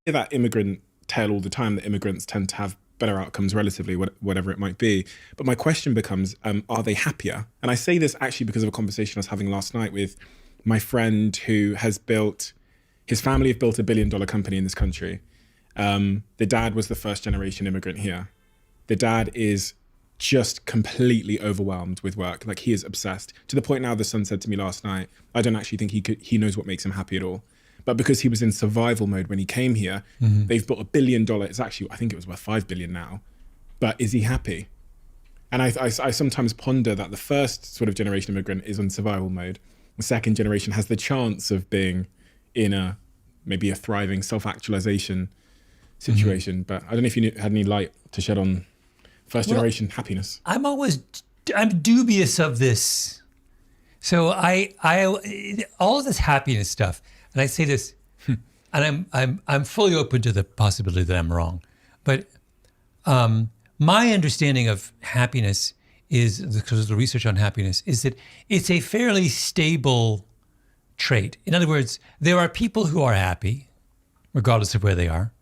hear that immigrant tale all the time, that immigrants tend to have better outcomes relatively, whatever it might be. But my question becomes, are they happier? And I say this actually because of a conversation I was having last night with my friend who has built, his family have built $1 billion company in this country. The dad was the first generation immigrant here. The dad is just completely overwhelmed with work. Like, he is obsessed, to the point now the son said to me last night, I don't actually think he knows what makes him happy at all. But because he was in survival mode when he came here, they've built $1 billion. It's actually, I think it was worth 5 billion now. But is he happy? And I sometimes ponder that the first sort of generation immigrant is on survival mode. The second generation has the chance of being in maybe a thriving self-actualization situation. But I don't know if you had any light to shed on first generation happiness. I'm dubious of this. So all of this happiness stuff, and I say this, and I'm fully open to the possibility that I'm wrong, but my understanding of happiness is, because of the research on happiness, is that it's a fairly stable trait. In other words, there are people who are happy, regardless of where they are,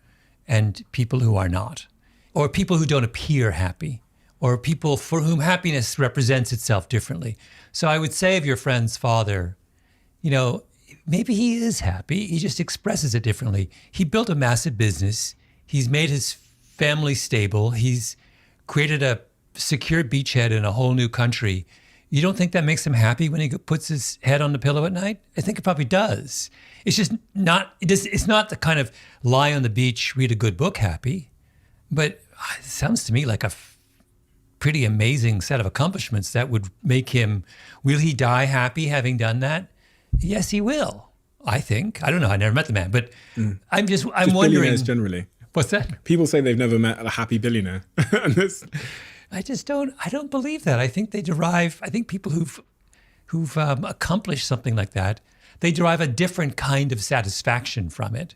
and people who are not, or people who don't appear happy, or people for whom happiness represents itself differently. So I would say of your friend's father, maybe he is happy, he just expresses it differently. He built a massive business, he's made his family stable, he's created a secure beachhead in a whole new country. You don't think that makes him happy when he puts his head on the pillow at night? I think it probably does. It's just not, it's not the kind of lie on the beach, read a good book happy, but it sounds to me like a pretty amazing set of accomplishments that would make him, will he die happy having done that? Yes, he will, I think. I don't know, I never met the man, but I'm wondering. Billionaires generally. What's that? People say they've never met a happy billionaire. I don't believe that. I think people who've accomplished something like that, they derive a different kind of satisfaction from it.